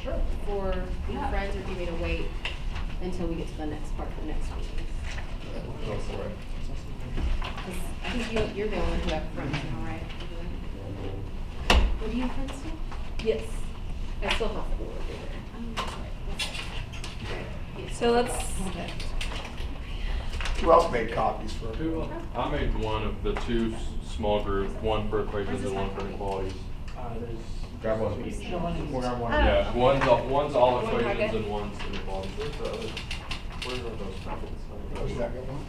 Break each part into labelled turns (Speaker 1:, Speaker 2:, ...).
Speaker 1: for your friends, or do you need to wait until we get to the next part, the next meeting? Because I think you're the only one who have friends now, right? What do you have friends still?
Speaker 2: Yes.
Speaker 1: I still have 4 over there.
Speaker 2: So let's.
Speaker 3: Who else made copies for everyone?
Speaker 4: I made one of the 2 small groups, one for equations and one for inequalities.
Speaker 3: Grab one each.
Speaker 4: Yeah, one's all
Speaker 2: One
Speaker 4: equations
Speaker 2: packet.
Speaker 4: and one's inequalities. Where's the other? Where are those packets?
Speaker 3: Oh, is that good one?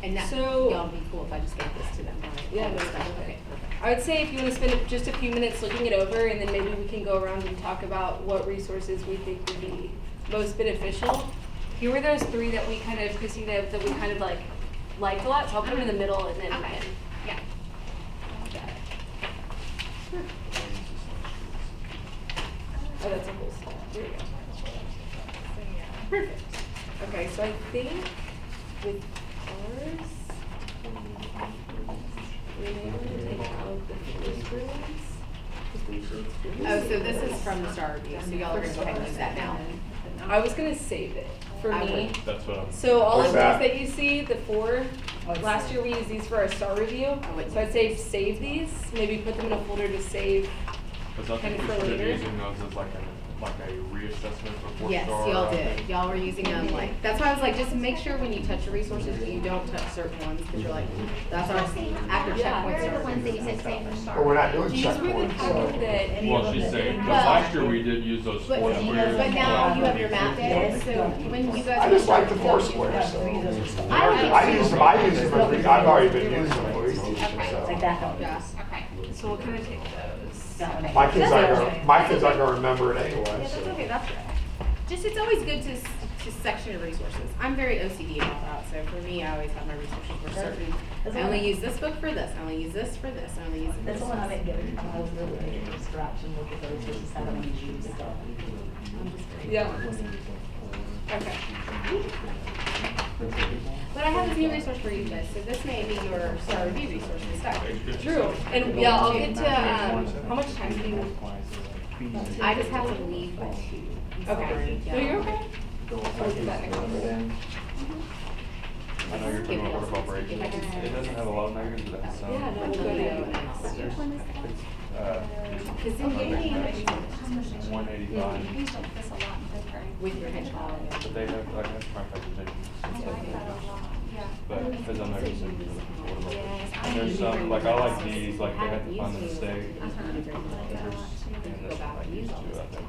Speaker 1: And that,
Speaker 2: So-
Speaker 1: y'all be cool if I just gave this to them, right?
Speaker 2: Yeah,
Speaker 1: All this
Speaker 2: no,
Speaker 1: stuff.
Speaker 2: okay.
Speaker 1: Okay, perfect.
Speaker 2: I would say if you want to spend just a few minutes looking it over, and then maybe we can go around and talk about what resources we think would be most beneficial. Here were those 3 that we kind of, Christina, that we kind of liked a lot, so I'll put them in the middle and then.
Speaker 1: Okay. Yeah.
Speaker 2: Oh, that's a whole slide. There you go. Perfect. Okay, so I think with ours, we may want to take out the first ones.
Speaker 1: Oh, so this is from the star review, so y'all are gonna go ahead and use that now.
Speaker 2: I was gonna save it for
Speaker 1: I
Speaker 2: me.
Speaker 1: would.
Speaker 4: That's what I'm.
Speaker 2: So all
Speaker 3: What's
Speaker 2: of
Speaker 3: that?
Speaker 2: these that you see, the 4, last year we used these for our star review.
Speaker 1: would.
Speaker 2: So I'd say save these, maybe put them in a folder to save.
Speaker 4: Because I think
Speaker 2: Kind
Speaker 4: we
Speaker 2: of for
Speaker 4: should be
Speaker 2: later.
Speaker 4: using those as like a reassessment before
Speaker 1: Yes,
Speaker 4: star.
Speaker 1: y'all did. Y'all were using them like, that's why I was like, just make sure when you touch your resources, you don't touch certain ones, because you're like, that's our, after
Speaker 2: Yeah.
Speaker 1: checkpoints
Speaker 5: Where are the
Speaker 1: are.
Speaker 5: ones that you said save for stars?
Speaker 3: But we're not doing
Speaker 2: These were the
Speaker 3: checkpoints,
Speaker 2: packet
Speaker 3: so.
Speaker 2: that.
Speaker 4: Well, she's saying, because
Speaker 1: Well-
Speaker 4: last year we did use those
Speaker 1: But,
Speaker 4: 4 squares.
Speaker 1: but now you have your map there, so when you guys.
Speaker 3: I just like the 4 squares, so. I use them every, I've already been using them for each teacher, so.
Speaker 1: Yeah.
Speaker 5: Okay.
Speaker 2: So we'll kind of take those.
Speaker 3: My kids aren't gonna remember it anyway,
Speaker 1: Yeah, that's
Speaker 3: so.
Speaker 1: okay, that's right. Just, it's always good to section your resources. I'm very OCD about that, so for me, I always have my resources for certain. I only use this book for this, I only use this for this, I only use this.
Speaker 6: That's the one I didn't get. I was really making a distraction with the those versus how to use stuff.
Speaker 2: Yeah. Okay.
Speaker 1: But I have this new resource for you guys, so this may be your star review resource instead.
Speaker 2: True. And yeah, I'll get to, how much time do you?
Speaker 1: I just have to leave by 2. I'm
Speaker 2: Okay.
Speaker 1: sorry.
Speaker 2: No, you're okay. We'll do that next one.
Speaker 4: I know you're talking about order of operations. It doesn't have a lot of negatives, but it has some.
Speaker 2: Yeah, no,
Speaker 1: We'll
Speaker 2: good.
Speaker 1: go analysis. Because in gaming,
Speaker 4: 185.
Speaker 5: We used to this a lot in fifth grade.
Speaker 1: with your hedgehog.
Speaker 4: But they have, like, have prime presentations and
Speaker 5: I
Speaker 4: stuff
Speaker 5: like
Speaker 4: like
Speaker 5: that a
Speaker 4: that.
Speaker 5: lot, yeah.
Speaker 4: But it depends on their decision.
Speaker 1: Yes,
Speaker 4: And there's some, like, I like these, like, they have to find the mistake. And there's, and this one, like, these 2, I think.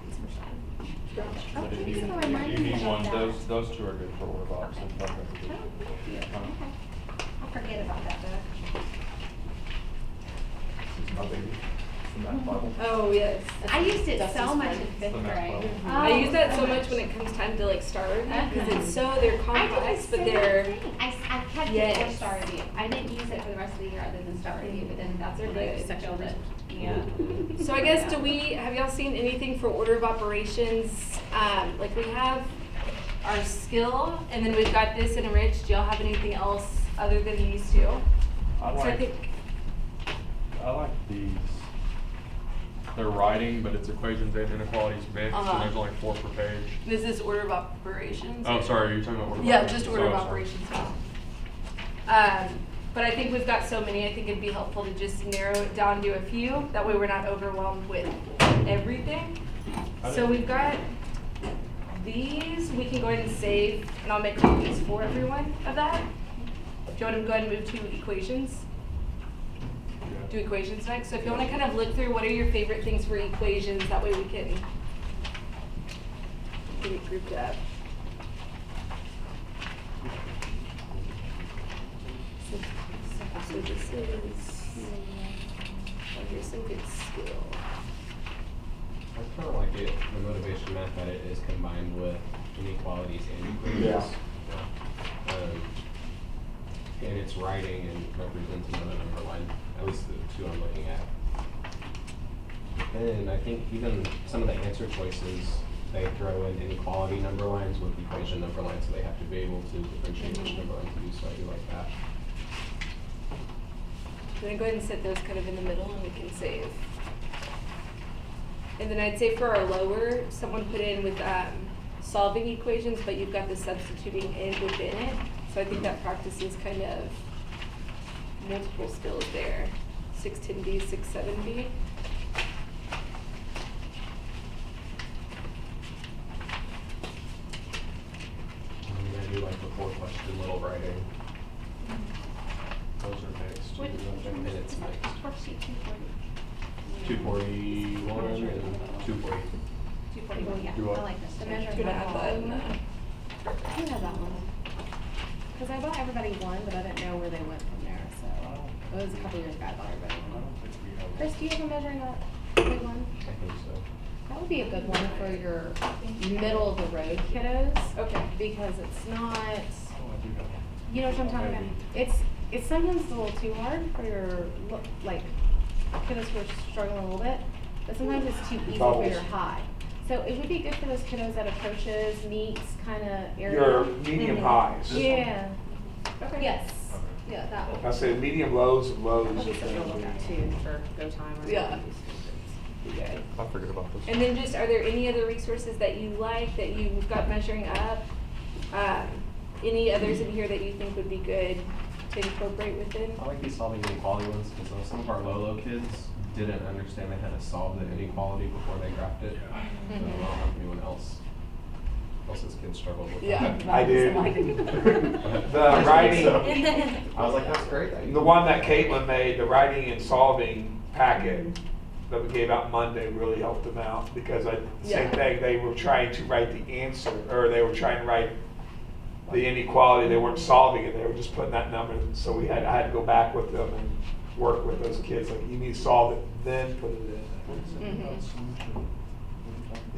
Speaker 4: But if you need one, those 2 are good for order box and prime presentation.
Speaker 5: I'll forget about that book.
Speaker 3: My baby.
Speaker 4: The math Bible.
Speaker 2: Oh, yes.
Speaker 5: I used it
Speaker 1: Dusty's
Speaker 5: so much
Speaker 1: friend.
Speaker 5: in fifth
Speaker 4: The math
Speaker 5: grade.
Speaker 4: Bible.
Speaker 2: I use that so much when it comes time to like star review, because it's so, they're complex, but they're,
Speaker 5: I kept it
Speaker 2: Yes.
Speaker 5: for star review. I didn't use it for the rest of the year other than star review, but then that's
Speaker 2: They're
Speaker 5: when I
Speaker 2: good.
Speaker 5: filled it. Yeah.
Speaker 2: so I guess, have y'all seen anything for order of operations? Like we have our skill, and then we've got this enriched. Do y'all have anything else other than these 2?
Speaker 4: I
Speaker 2: So I
Speaker 4: like,
Speaker 2: think,
Speaker 4: I like these. They're writing, but it's equations and inequalities mixed,
Speaker 2: Uh-huh.
Speaker 4: and there's only 4 per page.
Speaker 2: this is order of operations.
Speaker 4: Oh, sorry, you're talking about order of
Speaker 2: Yeah,
Speaker 4: operations.
Speaker 2: just order of
Speaker 4: Oh, sorry.
Speaker 2: operations. But I think we've got so many, I think it'd be helpful to just narrow it down to a few. That way we're not overwhelmed with everything. So we've got these, we can go ahead and save, and I'll make copies for everyone of that. Do you want to go ahead and move to equations? Do equations next. So if you want to kind of look through what are your favorite things for equations, that way we can get it grouped up. So this is, oh, here's some good skill.
Speaker 7: I kind of like it, the motivation math that it is combined with inequalities and equations.
Speaker 3: Yeah.
Speaker 7: And it's writing and represents another number line, at least the 2 I'm looking at. And I think even some of the answer choices, they throw in inequality number lines with equation number lines, so they have to be able to differentiate which number line to use, so I do like that.
Speaker 2: I'm gonna go ahead and set those kind of in the middle and we can save. And then I'd say for our lower, someone put in with solving equations, but you've got the substituting in within it. So I think that practices kind of multiple skills there. 610B, 670.
Speaker 7: I do like the 4-question little writing. Those are mixed.
Speaker 5: What-
Speaker 7: And it's mixed.
Speaker 5: Worksheet 240.
Speaker 7: 241 and 240.
Speaker 5: 240, yeah,
Speaker 7: Do what?
Speaker 5: I like this.
Speaker 1: The measuring
Speaker 2: Gonna add that in
Speaker 1: ball.
Speaker 2: there.
Speaker 1: Who has that one? Because I bought everybody one, but I didn't know where they went from there, so it was a couple years back, I bought everybody one. Chris, do you have a measuring up big one?
Speaker 7: I think so.
Speaker 1: That would be a good one for your middle of the road kiddos.
Speaker 2: Okay.
Speaker 1: Because it's not,
Speaker 4: Oh, I do have one.
Speaker 1: you know what I'm talking about? It's sometimes a little too hard for your, like, kiddos who are struggling a little bit, but sometimes it's too easy for
Speaker 3: Bubbles.
Speaker 1: your high. So it would be good for those kiddos that approaches, meets kind of area.
Speaker 3: Your medium
Speaker 1: Mhm.
Speaker 3: highs.
Speaker 1: Yeah.
Speaker 2: Okay.
Speaker 1: Yes.
Speaker 4: Okay.
Speaker 1: Yeah, that one.
Speaker 3: I said medium lows and lows.
Speaker 1: That'll be something to look at too for go time or.
Speaker 2: Yeah. Be good.
Speaker 4: I forget about this.
Speaker 2: And then just, are there any other resources that you like, that you've got measuring up? Any others in here that you think would be good to incorporate within?
Speaker 7: I like these solving inequality ones because some of our Lolo kids didn't understand they had to solve the inequality before they graphed it. So I don't know if anyone else's kids struggled with
Speaker 2: Yeah.
Speaker 7: that.
Speaker 3: I did. The writing,
Speaker 7: I was like, that's great.
Speaker 3: the one that Caitlin made, the writing and solving packet that we gave out Monday really helped them out because same
Speaker 2: Yeah.
Speaker 3: thing, they were trying to write the answer, or they were trying to write the inequality, they weren't solving it, they were just putting that number, so I had to go back with them and work with those kids, like, you need to solve it, then put it in.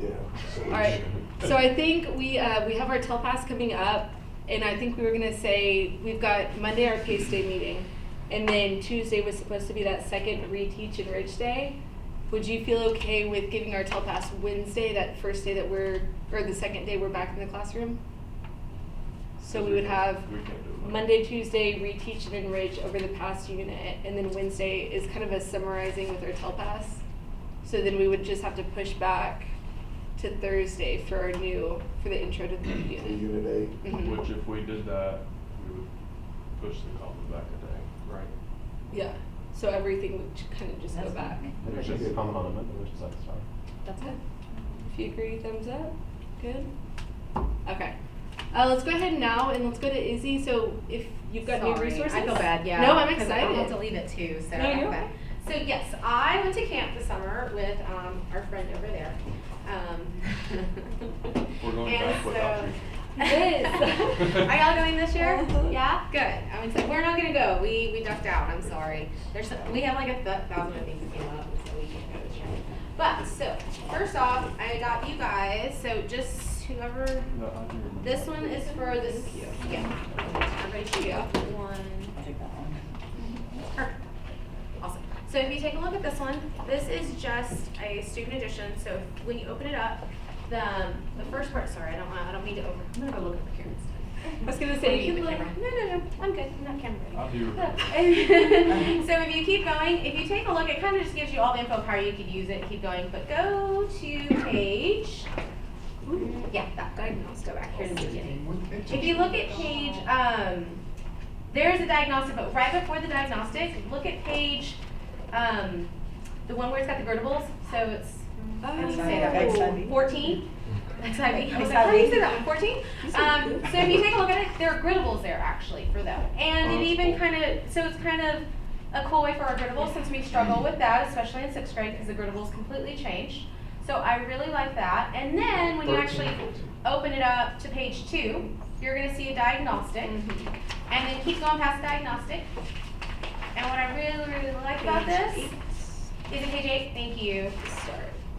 Speaker 3: Yeah. so we-
Speaker 2: All right, so I think we have our telepass coming up, and I think we were gonna say, we've got Monday our PACE day meeting, and then Tuesday was supposed to be that second reteach and Enrich day. Would you feel okay with giving our telepass Wednesday, that first day that or the second day we're back in the classroom? So we would have
Speaker 4: We can't do it.
Speaker 2: Monday, Tuesday, reteach and enrich over the past unit, and then Wednesday is kind of a summarizing with our telepass. So then we would just have to push back to Thursday for the intro to the third
Speaker 3: The
Speaker 2: unit.
Speaker 3: Unit eight.
Speaker 2: Mhm.
Speaker 4: Which if we did that, we would push the common back a day, right?
Speaker 2: Yeah, so everything would kind of just go back.
Speaker 7: There should be a comment on a Monday, which is that's fine.
Speaker 1: That's good.
Speaker 2: If you agree, thumbs up. Good. Okay. Let's go ahead now and let's go to Izzy. So if you've got new
Speaker 1: Sorry,
Speaker 2: resources.
Speaker 1: I feel bad, yeah.
Speaker 2: No, I'm
Speaker 1: 'cause
Speaker 2: excited.
Speaker 1: I'll have to leave it too, so.
Speaker 2: No,
Speaker 1: I feel
Speaker 2: you're
Speaker 1: bad.
Speaker 2: okay.
Speaker 1: So yes, I went to camp this summer with our friend over there.
Speaker 4: We're going
Speaker 1: and
Speaker 4: back without you.
Speaker 2: Yes.
Speaker 1: Are y'all going this year?
Speaker 2: Uh-huh.
Speaker 1: Yeah, good. I'm excited. We're not gonna go. We ducked out. I'm sorry. We have like 1,000 of things that came up, so we can't go this year. But so first off, I got you guys. So just whoever.
Speaker 4: No, I do remember.
Speaker 1: This one is for this. Yeah. Everybody should get one.
Speaker 6: I'll take that one.
Speaker 1: Perfect. Awesome. So if you take a look at this one, this is just a student edition. So when you open it up, the first part. Sorry, I don't need to over. I'm gonna go look at the camera instead.
Speaker 2: I was gonna say, you
Speaker 1: the
Speaker 2: can look.
Speaker 1: camera. No, I'm good. I'm not camera ready.
Speaker 4: I do remember.
Speaker 1: So if you keep going, if you take a look, it kind of just gives you all the info of how you could use it. Keep going, but go to page. Yeah, that diagnostic. Go back here to the beginning. If you look at page, there's a diagnostic, but right before the diagnostic, look at page, the one where it's got the girdables. So it's, how do you say that?
Speaker 6: XIV.
Speaker 1: 14. XIV. I was like, how do you say that one? 14? So if you take a look at it, there are gridables there actually for them. And it even kind of, so it's kind of a cool way for our gridables since we struggle with that, especially in 6th grade because the gridables completely changed. So I really like that. And then when you
Speaker 3: 13,
Speaker 1: actually
Speaker 3: 14.
Speaker 1: open it up to page 2, you're going to see a diagnostic. And then keep going past the diagnostic. And what I really, really like about this is in page 8, thank you.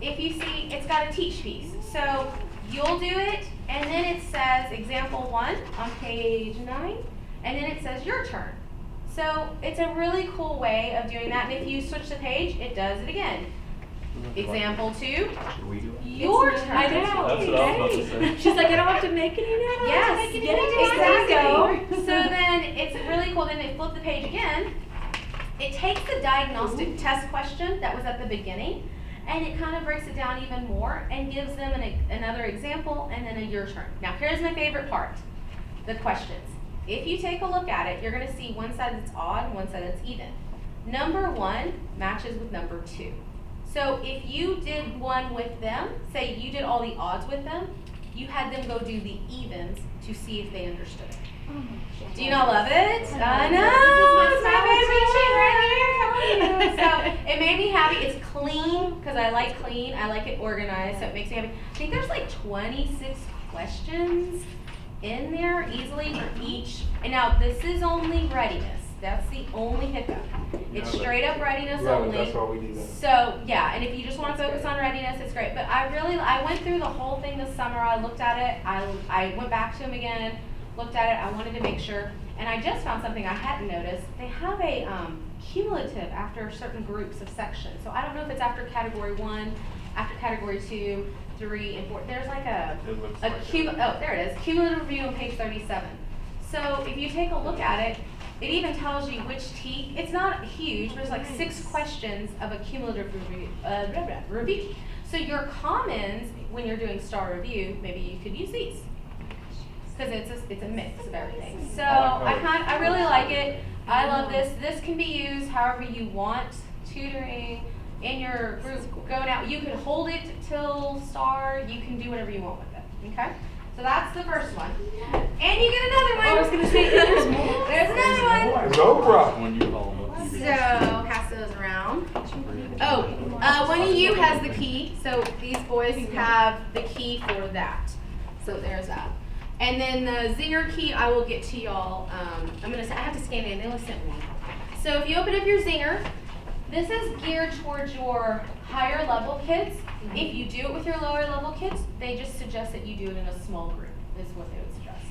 Speaker 1: If you see, it's got a teach piece. So you'll do it, and then it says example 1 on page 9, and then it says your turn. So it's a really cool way of doing that. And if you switch the page, it does it again. Example 2,
Speaker 7: Should we do it?
Speaker 1: your turn.
Speaker 2: I know.
Speaker 4: That's what I was about to say.
Speaker 2: She's like, I don't have to make any now.
Speaker 1: Yes,
Speaker 2: Exactly.
Speaker 1: So then it's really cool. Then they flip the page again. It takes the diagnostic test question that was at the beginning, and it kind of breaks it down even more and gives them another example and then a your turn. Now here's my favorite part, the questions. If you take a look at it, you're gonna see one side that's odd and one side that's even. Number 1 matches with number 2. So if you did one with them, say you did all the odds with them, you had them go do the evens to see if they understood it. Do you not love it? I know, it's my favorite cheat right here, I'm telling you. So it made me happy. It's clean, because I like clean. I like it organized, so it makes me happy. I think there's like 26 questions in there easily for each. And now this is only readiness. That's the only hiccup. It's straight up readiness
Speaker 3: Yeah, but
Speaker 1: only.
Speaker 3: that's all we need.
Speaker 1: So yeah, and if you just want to focus on readiness, it's great. But I went through the whole thing this summer. I looked at it. I went back to them again, looked at it. I wanted to make sure, and I just found something I hadn't noticed. They have a cumulative after certain groups of sections. So I don't know if it's after category 1, after category 2, 3, and 4. There's like
Speaker 4: It looks like
Speaker 1: oh, there it is. Cumulative review on page 37. So if you take a look at it, it even tells you which it's not huge, but there's like 6 questions of a cumulative review. So your commons, when you're doing star review, maybe you could use these. Because it's a mix of everything. So I really like it. I love this. This can be used however you want. Tutoring, in your group, going out. You can hold it till star. You can do whatever you want with it. Okay? So that's the first one. And you get another one.
Speaker 2: I was gonna say, there's more.
Speaker 1: There's another one.
Speaker 3: There's Oprah.
Speaker 4: When you call them.
Speaker 1: So pass those around. Oh, one of you has the key. So these boys have the key for that. So there's that. And then the Zinger key, I will get to y'all. I have to scan it in. They only sent one. So if you open up your Zinger, this is geared towards your higher level kids. If you do it with your lower level kids, they just suggest that you do it in a small group, is what they would suggest.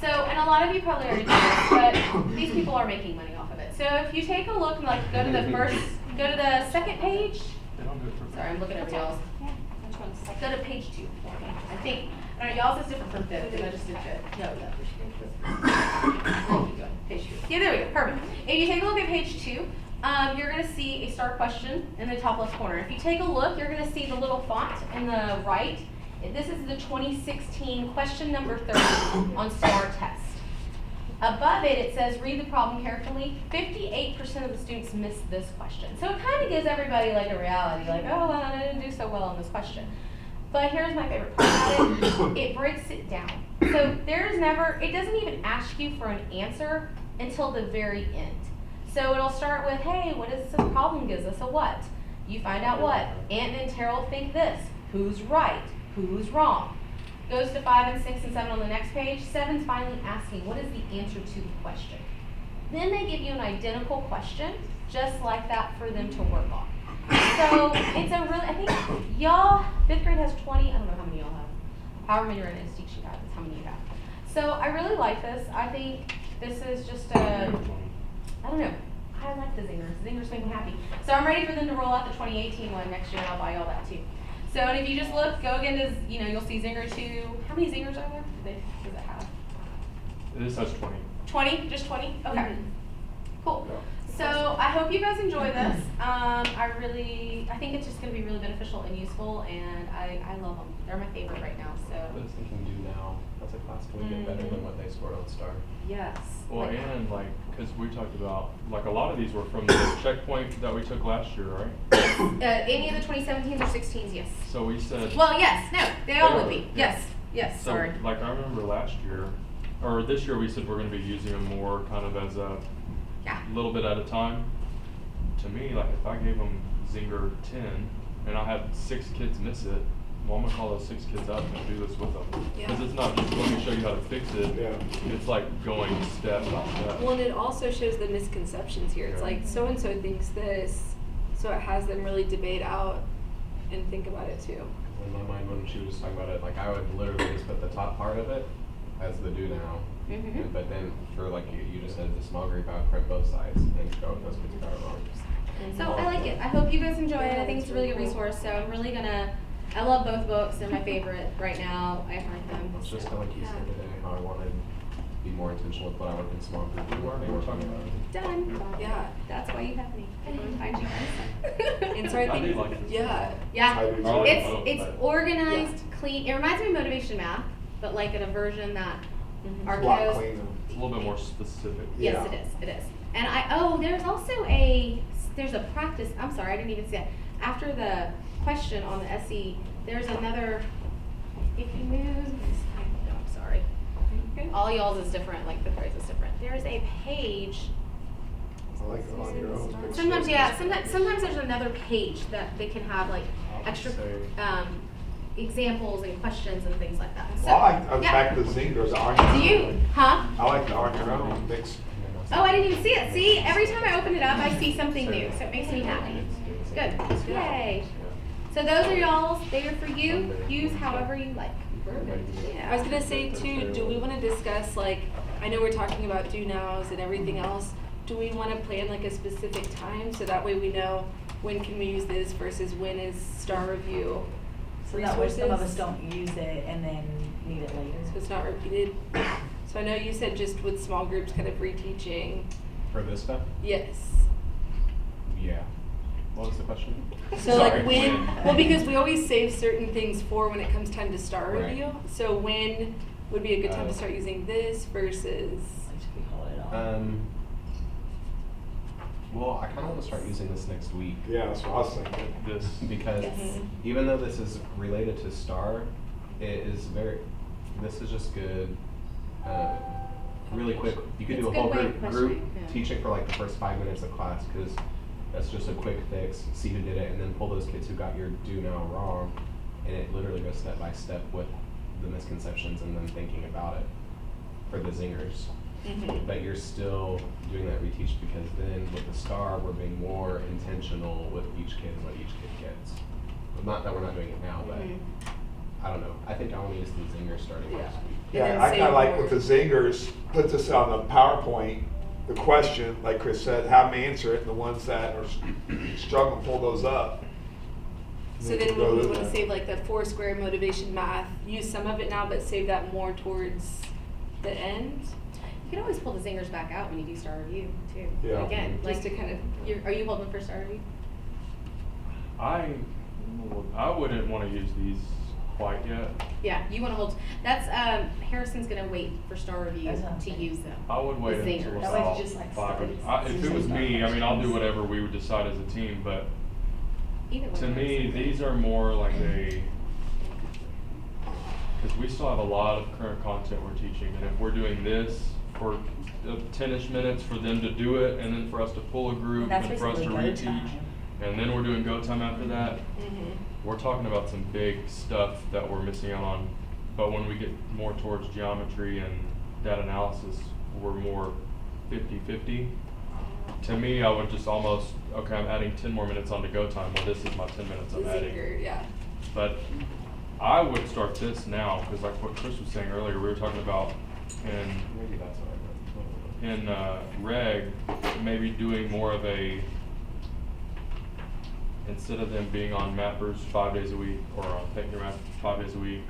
Speaker 1: So, and a lot of you probably already do this, but these people are making money off of it. So if you take a look and like go to the second page.
Speaker 4: They don't do it for.
Speaker 1: Sorry, I'm looking at y'all's.
Speaker 5: Which one's second?
Speaker 1: Go to page 2 for me. I think, I don't know, y'all's is different from 5th, because I just did 5th. No. Keep going. Page 2. Yeah, there we go, perfect. If you take a look at page 2, you're going to see a star question in the top left corner. If you take a look, you're going to see the little font in the right. This is the 2016 question number 30 on STAR test. Above it, it says, read the problem carefully. 58% of the students missed this question. So it kind of gives everybody like a reality, like, oh, well, I didn't do so well on this question. But here's my favorite part about it. It breaks it down. So it doesn't even ask you for an answer until the very end. So it'll start with, hey, what is this problem gives us a what? You find out what. Ant and Terrell think this. Who's right? Who's wrong? Goes to 5 and 6 and 7 on the next page. 7's finally asking, what is the answer to the question? Then they give you an identical question, just like that, for them to work on. So it's a really, I think y'all, 5th grade has 20, I don't know how many y'all have. However many you're in SDC you have, that's how many you have. So I really like this. I think this is just I don't know. I like the Zingers. Zingers make me happy. So I'm ready for them to roll out the 2018 one next year, and I'll buy y'all that too. So and if you just look, go again to, you'll see Zinger 2. How many Zingers are there? Does it have?
Speaker 4: This has 20.
Speaker 1: 20? Just 20? Okay. Cool. So I hope you guys enjoy this. I think it's just going to be really beneficial and useful, and I love them. They're my favorite right now. So.
Speaker 7: I was thinking do now. That's a class can we get better than what they scored on STAR?
Speaker 1: Yes.
Speaker 4: Well, and because we talked about, a lot of these were from the checkpoint that we took last year, right?
Speaker 1: Any of the 2017s or 16s, yes.
Speaker 4: So we said.
Speaker 1: Well, yes. No, they all would be.
Speaker 4: Yeah.
Speaker 1: Yes.
Speaker 4: So,
Speaker 1: Sorry.
Speaker 4: I remember last year, or this year, we said we're going to be using them more kind of as a little bit at a time. To me, if I gave them Zinger 10 and I had 6 kids miss it, well, I'm going to call those 6 kids up and do this with them. Because it's not just let me show you how to fix it.
Speaker 3: Yeah.
Speaker 4: It's like going step by step.
Speaker 2: Well, and it also shows the misconceptions here. It's like so-and-so thinks this, so it has them really debate out and think about it too.
Speaker 7: In my mind, when she was talking about it, I would literally just put the top part of it as the do now.
Speaker 1: Mm-hmm.
Speaker 7: But then for you just said the small group, I would print both sides and show if those kids got it wrong.
Speaker 1: So I like it. I hope you guys enjoy it. I think it's a really good resource. So I'm really I love both books. They're my favorite right now. I like them.
Speaker 7: It's just like you said today, how I wanted be more intentional with when I work in small groups and what they work on.
Speaker 1: Done.
Speaker 2: Yeah.
Speaker 1: That's why you have me. I go and find you guys.
Speaker 2: And so I
Speaker 4: I
Speaker 2: think,
Speaker 4: do like this.
Speaker 2: yeah,
Speaker 1: Yeah,
Speaker 3: I do too.
Speaker 4: I like
Speaker 1: it's
Speaker 4: both,
Speaker 1: it's
Speaker 4: but-
Speaker 1: organized, clean. It reminds me of Motivation Math, but like in a version that our
Speaker 3: It's a lot
Speaker 1: kiddos.
Speaker 3: cleaner.
Speaker 4: It's a little bit more specific.
Speaker 1: Yes,
Speaker 3: Yeah.
Speaker 1: it is. And there's also there's a practice. I'm sorry, I didn't even see it. After the question on the SE, there's another. If you move, no, I'm sorry. All y'all's is different. Like the phrase is different. There's a page.
Speaker 3: I like it on your own.
Speaker 1: Sometimes, yeah. Sometimes there's another page that they can have like extra examples and questions and things like that. So,
Speaker 3: Well, I like,
Speaker 1: yeah.
Speaker 3: back to the zingers, on your own.
Speaker 1: Do you? Huh?
Speaker 3: I like the on your own mix.
Speaker 1: Oh, I didn't even see it. See, every time I open it up, I see something new, so it makes me happy. Good. Yay. So those are y'all's. They are for you. Use however you like.
Speaker 2: I was gonna say too, do we wanna discuss, like, I know we're talking about do nows and everything else. Do we wanna plan like a specific time, so that way we know when can we use this versus when is star review
Speaker 6: So that way some of us
Speaker 2: resources?
Speaker 6: don't use it and then need it later.
Speaker 2: So it's not repeated. So I know you said just with small groups kind of reteaching.
Speaker 7: For this stuff?
Speaker 2: Yes.
Speaker 7: Yeah. What was the question?
Speaker 2: So
Speaker 7: Sorry.
Speaker 2: like when, well, because we always save certain things for when it comes time to star
Speaker 7: Right.
Speaker 2: review. So when would be a good time to
Speaker 7: Oh.
Speaker 2: start using this versus?
Speaker 6: Like, should we hold it off?
Speaker 7: Well, I kind of want to start using this next week.
Speaker 3: Yeah, that's what I was thinking.
Speaker 4: This,
Speaker 7: Because
Speaker 2: Yes.
Speaker 7: even though this is related to STAR, this is just good. Really quick, you could
Speaker 1: It's
Speaker 7: do a
Speaker 1: a good
Speaker 7: whole
Speaker 1: way of
Speaker 7: group
Speaker 1: questioning, yeah.
Speaker 7: teaching for like the first 5 minutes of class, because that's just a quick fix, see who did it, and then pull those kids who got your do now wrong, and it literally goes step by step with the misconceptions and then thinking about it for the zingers.
Speaker 2: Mhm.
Speaker 7: But you're still doing that reteach, because then with the STAR, we're being more intentional with each kid and what each kid gets. Not that we're not doing it now, but
Speaker 2: Mhm.
Speaker 7: I don't know. I think I want to use the zingers starting next week.
Speaker 3: Yeah,
Speaker 2: then
Speaker 3: I
Speaker 2: say
Speaker 3: kinda like
Speaker 2: more.
Speaker 3: with the zingers, put this on the PowerPoint, the question, like Chris said, have them answer it, and the ones that are struggling, pull those up.
Speaker 2: So
Speaker 3: They
Speaker 2: then
Speaker 3: can
Speaker 2: would
Speaker 3: go
Speaker 2: we
Speaker 3: to
Speaker 2: wanna
Speaker 3: that.
Speaker 2: save like the Foursquare motivation math, use some of it now, but save that more towards the end?
Speaker 1: You can always pull the zingers back out when you do star review too.
Speaker 3: Yeah.
Speaker 1: Again, like
Speaker 2: Just to kind of,
Speaker 1: are you holding for star review?
Speaker 4: I wouldn't wanna use these quite yet.
Speaker 1: Yeah, you want to hold. That's Harrison's gonna wait for star review
Speaker 6: That's what I'm
Speaker 1: to
Speaker 6: saying.
Speaker 1: use them.
Speaker 4: I would wait
Speaker 1: The
Speaker 4: until
Speaker 1: zingers.
Speaker 6: That way
Speaker 4: about
Speaker 6: it's just like
Speaker 4: 5 or,
Speaker 6: studies.
Speaker 4: if it was me, I mean, I'll do whatever we would decide as a team, but
Speaker 1: Either way.
Speaker 4: to me, these are more like because we still have a lot of current content we're teaching, and if we're doing this for 10-ish minutes for them to do it, and then for us to pull a group,
Speaker 6: And that's
Speaker 4: and for us to
Speaker 6: basically go
Speaker 4: reteach,
Speaker 6: time.
Speaker 4: and then we're doing go time after that,
Speaker 2: mhm.
Speaker 4: we're talking about some big stuff that we're missing out on. But when we get more towards geometry and data analysis, we're more 50-50. To me, I would just almost, okay, I'm adding 10 more minutes onto go time. Well, this is my 10 minutes I'm
Speaker 2: The
Speaker 4: adding.
Speaker 2: zinger, yeah.
Speaker 4: But I would start this now, because like what Chris was saying earlier, we were talking about
Speaker 7: Maybe that's what I meant.
Speaker 4: in reg, maybe doing more of a, instead of them being on mappers 5 days a week or on Think Your Math 5 days a week,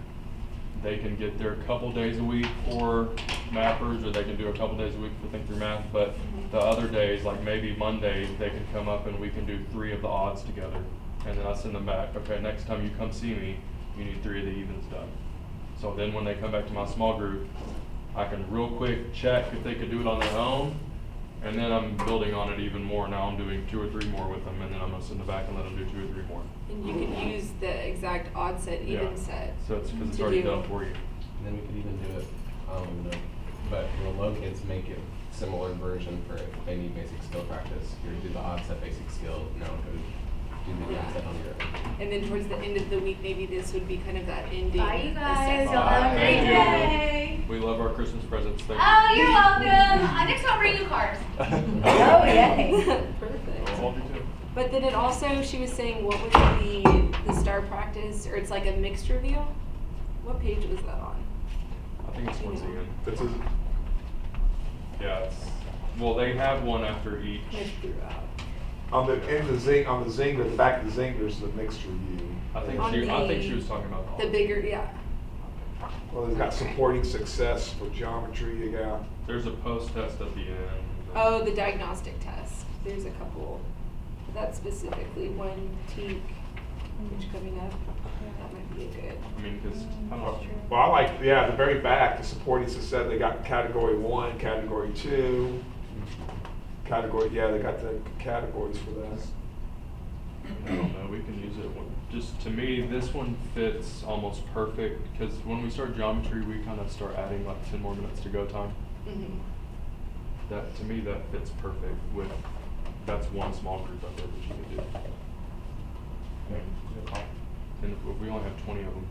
Speaker 4: they can get their couple days a week for mappers, or they can do a couple days a week for Think Through Math, but the other days, like maybe Monday, they can come up and we can do 3 of the odds together. And then I send them back, okay, next time you come see me, you need 3 of the evens done. So then when they come back to my small group, I can real quick check if they could do it on their own, and then I'm building on it even more. Now I'm doing 2 or 3 more with them, and then I'm gonna send them back and let them do 2 or 3 more.
Speaker 2: And you can use the exact odd set, even
Speaker 4: Yeah.
Speaker 2: set.
Speaker 4: So it's, because it's
Speaker 2: to
Speaker 4: already
Speaker 2: do.
Speaker 4: done for you.
Speaker 7: And then we could even do it, I don't even know, but for the low kids, make it similar version for if they need basic skill practice. You do the odd set basic skill, now go do the
Speaker 2: Yeah.
Speaker 7: odd set on your own.
Speaker 2: And then towards the end of the week, maybe this would be kind of that ending.
Speaker 1: Bye, you guys.
Speaker 2: assessment.
Speaker 1: Y'all have a great
Speaker 4: Bye.
Speaker 1: day.
Speaker 4: We love our Christmas presents. Thank
Speaker 1: Oh, you're welcome. Next time I'll bring you cards.
Speaker 6: Oh, yay.
Speaker 2: Perfect.
Speaker 4: I'll do too.
Speaker 2: But then it also, she was saying, what was the star practice, or it's like a mixed review? What page was that on?
Speaker 4: I think it's towards the end.
Speaker 3: It's a,
Speaker 4: Yeah, it's, well, they have one after each.
Speaker 2: Kind of throughout.
Speaker 3: on the zinger, the back of the zinger is the mixed review.
Speaker 4: I think
Speaker 2: On
Speaker 4: she
Speaker 2: the-
Speaker 4: was talking about
Speaker 2: The bigger, yeah.
Speaker 3: Well, they've got supporting success for geometry, yeah.
Speaker 4: There's a post-test at the end.
Speaker 2: Oh, the diagnostic test. There's a couple. That's specifically one teak, which coming up. That might be a good.
Speaker 4: I mean, because, I don't know.
Speaker 3: Well, I like, yeah, the very back, the supporting success, they got category 1, category 2, category, yeah, they got the categories for that.
Speaker 4: I don't know, we can use it. Just to me, this one fits almost perfect, because when we start geometry, we kind of start adding like 10 more minutes to go time.
Speaker 2: Mm-hmm.
Speaker 4: That, to me, that fits perfect with, that's one small group up there that you can do. And if we only have 20 of them,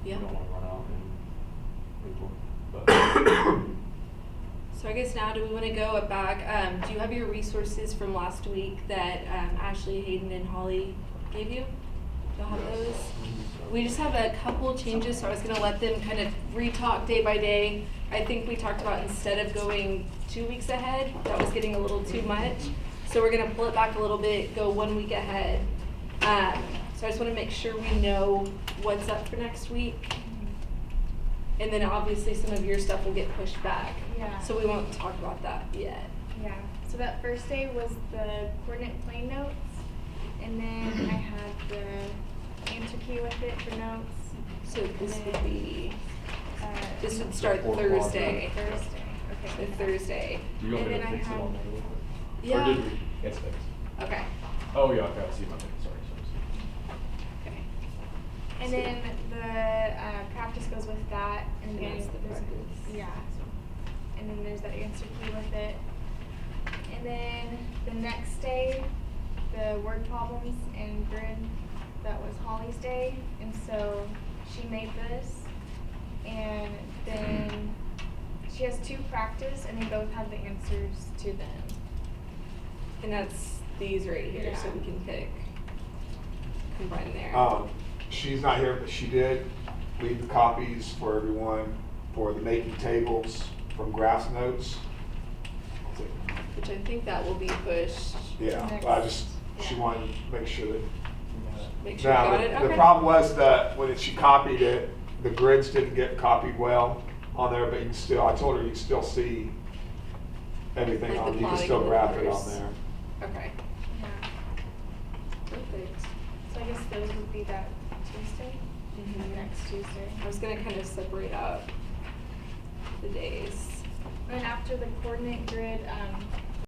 Speaker 2: Yeah.
Speaker 4: we don't want to run out in April. But
Speaker 2: So I guess now, do we want to go back? Do you have your resources from last week that Ashley, Hayden, and Holly gave you? Do y'all have those? We just have a couple changes, so I was going to let them kind of re-talk day by day. I think we talked about instead of going 2 weeks ahead, that was getting a little too much. So we're going to pull it back a little bit, go 1 week ahead. So I just want to make sure we know what's up for next week. And then obviously some of your stuff will get pushed back.
Speaker 8: Yeah.
Speaker 2: So we won't talk about that yet.
Speaker 8: Yeah, so that first day was the coordinate plane notes, and then I had the answer key with it for notes.
Speaker 2: So this would be,
Speaker 8: uh,
Speaker 2: this would start
Speaker 4: fourth
Speaker 2: Thursday.
Speaker 8: Thursday,
Speaker 2: So
Speaker 8: okay.
Speaker 2: Thursday.
Speaker 4: do you want me
Speaker 8: And
Speaker 4: to
Speaker 8: then I
Speaker 4: fix it
Speaker 8: had-
Speaker 4: on there real quick?
Speaker 2: Yeah.
Speaker 4: Or did we?
Speaker 7: It's fixed.
Speaker 2: Okay.
Speaker 4: Oh, yeah, okay, I see my thing, sorry.
Speaker 2: Okay.
Speaker 8: And then the practice goes with that, and then
Speaker 2: That's the
Speaker 8: there's,
Speaker 2: practice.
Speaker 8: yeah. And then there's that answer key with it. And then the next day, the word problems and grid, that was Holly's day, and so she made this. And then she has 2 practice, and they both have the answers to them.
Speaker 2: And that's these right here, so
Speaker 8: Yeah.
Speaker 2: we can pick, combine there.
Speaker 3: She's not here, but she did leave the copies for everyone for the making tables from Graphs Notes.
Speaker 2: Which I think that will be pushed.
Speaker 3: Yeah,
Speaker 8: Next.
Speaker 3: I just, she
Speaker 8: Yeah.
Speaker 3: wanted to make sure that.
Speaker 2: Make sure you
Speaker 3: Now,
Speaker 2: got it.
Speaker 3: the
Speaker 2: Okay.
Speaker 3: problem was that when she copied it, the grids didn't get copied well on there, but you can still, I told her you can still see everything
Speaker 2: Like the
Speaker 3: on, you can
Speaker 2: plotting
Speaker 3: still
Speaker 2: and the
Speaker 3: graph it on
Speaker 2: numbers.
Speaker 3: there.
Speaker 2: Okay.
Speaker 8: Yeah.
Speaker 2: Perfect.
Speaker 8: So I guess those would be that Tuesday,
Speaker 2: Mhm.
Speaker 8: next Tuesday.
Speaker 2: I was gonna kind of separate out the days.
Speaker 8: And then after the coordinate grid,